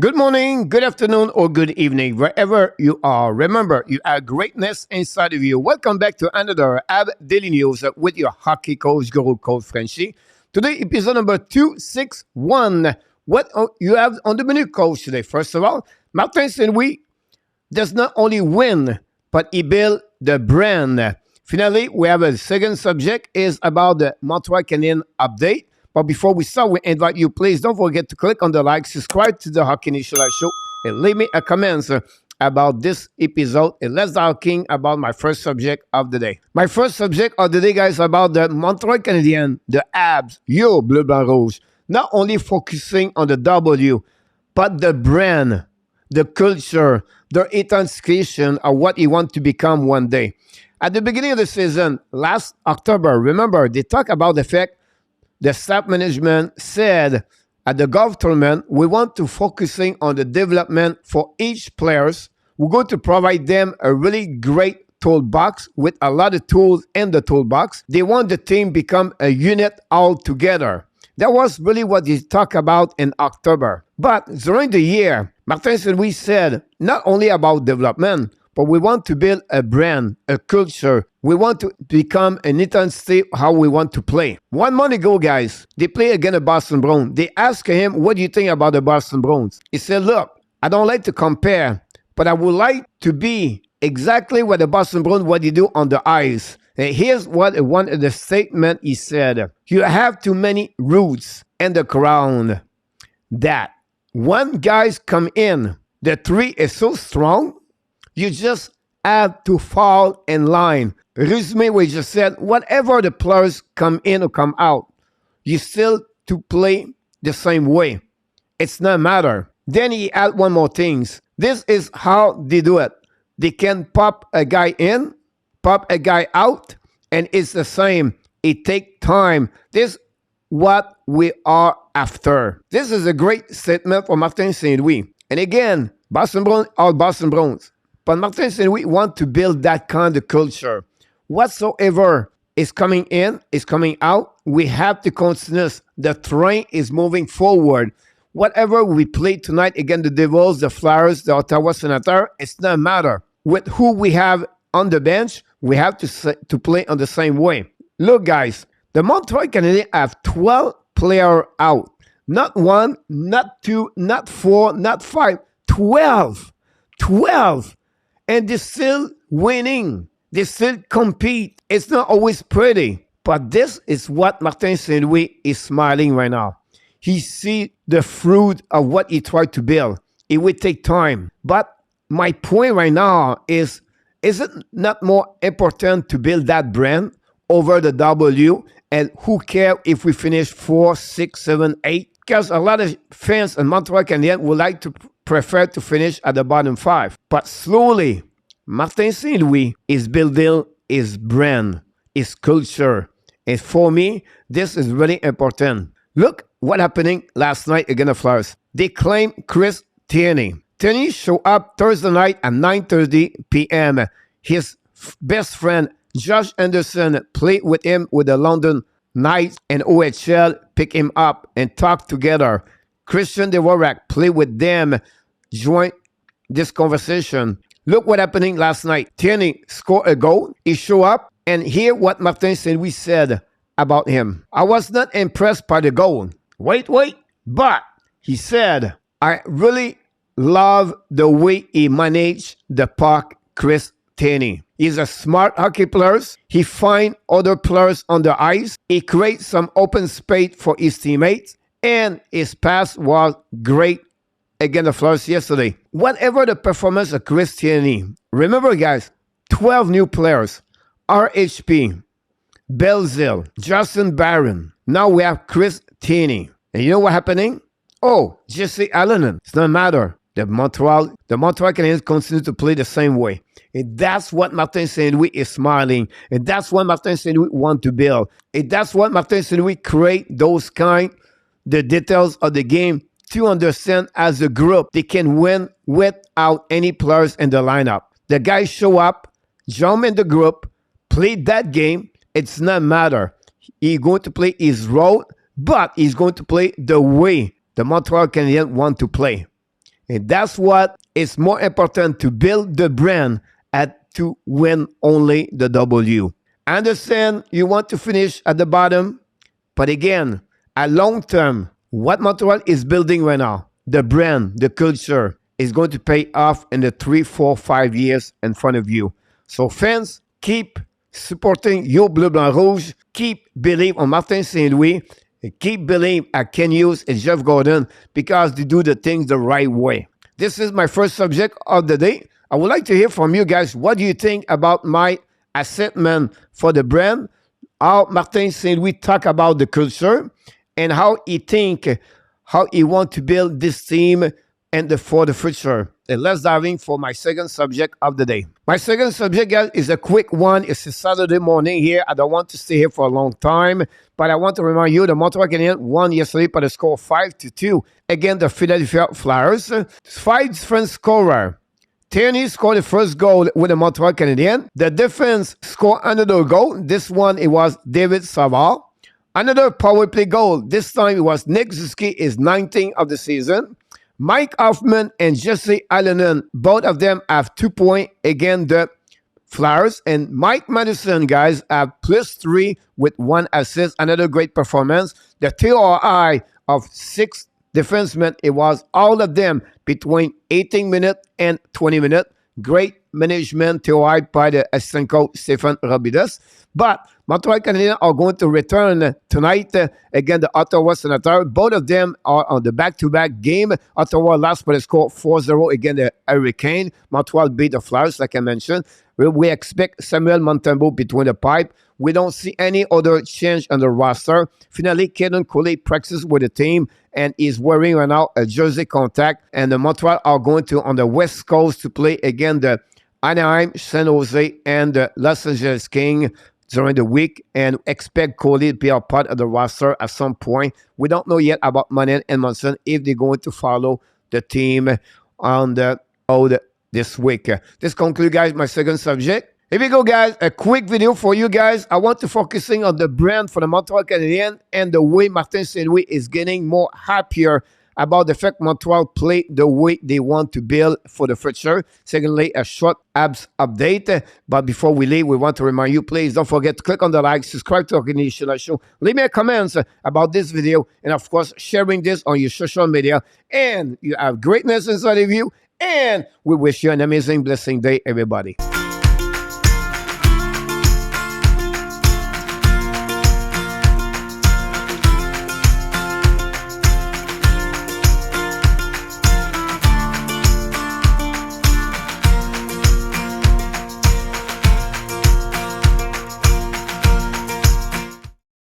Good morning, good afternoon, or good evening, wherever you are. Remember, you have greatness inside of you. Welcome back to another AB Daily News with your hockey coach, Guru Coach Frenchy. Today, episode number 261. What you have on the menu, coach, today? First of all, Martin Saint-Louis does not only win, but he built the brand. Finally, we have a second subject is about the Montreal Canadiens update. But before we start, we invite you, please don't forget to click on the like, subscribe to the Hockey Nation Live Show, and leave me a comment about this episode. And let's talking about my first subject of the day. My first subject of the day, guys, about the Montreal Canadiens, the HABS, Yo Bleu Blanc Rouge. Not only focusing on the W, but the brand, the culture, their intensification of what you want to become one day. At the beginning of the season, last October, remember, they talked about the fact the staff management said at the golf tournament, we want to focusing on the development for each players. We're going to provide them a really great toolbox with a lot of tools in the toolbox. They want the team become a unit all together. That was really what they talked about in October. But during the year, Martin Saint-Louis said not only about development, but we want to build a brand, a culture. We want to become an intensity how we want to play. 1 month ago, guys, they play against the Boston Bruins. They asked him, what do you think about the Boston Bruins? He said, look, I don't like to compare, but I would like to be exactly what the Boston Bruins, what they do on the ice. And here's what one of the statement he said. You have too many roots in the ground that when guys come in, the three is so strong, you just have to fall in line. Resume what you just said, whatever the players come in or come out, you still to play the same way. It's not matter. Then he add one more things. This is how they do it. They can pop a guy in, pop a guy out, and it's the same. It take time. This is what we are after. This is a great statement from Martin Saint-Louis. And again, Boston Bruins are Boston Bruins. But Martin Saint-Louis want to build that kind of culture. Whatsoever is coming in, is coming out, we have to continue. The train is moving forward. Whatever we play tonight against the Devils, the Flyers, the Ottawa Senators, it's not matter. With who we have on the bench, we have to play on the same way. Look, guys, the Montreal Canadiens have 12 players out. Not one, not two, not four, not five. 12. 12. And they're still winning. They still compete. It's not always pretty. But this is what Martin Saint-Louis is smiling right now. He sees the fruit of what he tried to build. It will take time. But my point right now is it not more important to build that brand over the W? And who cares if we finish 4, 6, 7, 8? Because a lot of fans in Montreal Canadiens would like to prefer to finish at the bottom 5. But slowly, Martin Saint-Louis is building his brand, his culture. And for me, this is really important. Look what happening last night against the Flyers. They claim Chris Tierney. Tierney showed up Thursday night at 9:30 p.m. His best friend, Josh Anderson, played with him with the London Knights and OHL, picked him up and talked together. Christian Dvorak played with them, joined this conversation. Look what happening last night. Tierney scored a goal. He showed up, and hear what Martin Saint-Louis said about him. I was not impressed by the goal. Wait. But he said, I really love the way he managed the puck, Chris Tierney. He's a smart hockey player. He finds other players on the ice. He creates some open space for his teammates. And his pass was great against the Flyers yesterday. Whatever the performance of Chris Tierney, remember, guys, 12 new players. RHP, Belzil, Justin Barron. Now we have Chris Tierney. And you know what happening? Oh, Jesse Allen. It's not matter. The Montreal Canadiens continue to play the same way. And that's what Martin Saint-Louis is smiling. And that's what Martin Saint-Louis want to build. And that's what Martin Saint-Louis create those kind, the details of the game to understand as a group they can win without any players in the lineup. The guys show up, jump in the group, play that game. It's not matter. He's going to play his role, but he's going to play the way the Montreal Canadiens want to play. And that's what is more important to build the brand at to win only the W. I understand you want to finish at the bottom, but again, at long term, what Montreal is building right now, the brand, the culture, is going to pay off in the 3, 4, 5 years in front of you. So fans, keep supporting your Bleu Blanc Rouge. Keep believe on Martin St. Louis. Keep believe at Ken Hughes and Jeff Gordon because they do the things the right way. This is my first subject of the day. I would like to hear from you guys. What do you think about my assessment for the brand? How Martin St. Louis talk about the culture and how he want to build this team and for the future. And let's dive in for my second subject of the day. My second subject, guys, is a quick one. It's a Saturday morning here. I don't want to stay here for a long time, but I want to remind you the Montreal Canadiens won yesterday by the score 5-2 against the Philadelphia Flyers. 5 different scorers. Tierney scored the first goal with the Montreal Canadiens. The defense scored another goal. This one, it was David Savard. Another power play goal. This time, it was Nick Suzuki, his 19th of the season. Mike Hoffman and Jesse Allen, both of them have 2 points against the Flyers. And Mike Madison, guys, have +3 with 1 assist. Another great performance. The TRI of 6 defensemen, it was all of them between 18 minutes and 20 minutes. Great management TRI by the assistant coach Stephen Robidas. But Montreal Canadiens are going to return tonight against the Ottawa Senators. Both of them are on the back-to-back game. Ottawa lost by the score 4-0 against the Hurricane. Montreal beat the Flyers, like I mentioned. We expect Samuel Montembeault between the pipe. We don't see any other change on the roster. Finally, Kaden Cooley practices with the team and is wearing right now a jersey contact. And the Montreal are going to on the West Coast to play against the Anaheim, San Jose, and the Los Angeles Kings during the week, and expect Cooley to be a part of the roster at some point. We don't know yet about Manet and Munson if they're going to follow the team on the road this week. This concludes, guys, my second subject. Here we go, guys. A quick video for you guys. I want to focusing on the brand for the Montreal Canadiens and the way Martin St. Louis is getting more happier about the fact Montreal play the way they want to build for the future. Secondly, a short HABS update. But before we leave, we want to remind you, please don't forget to click on the like, subscribe to our Canadian show, leave me a comments about this video, and of course, sharing this on your social media. And you have greatness inside of you. And we wish you an amazing, blessing day, everybody.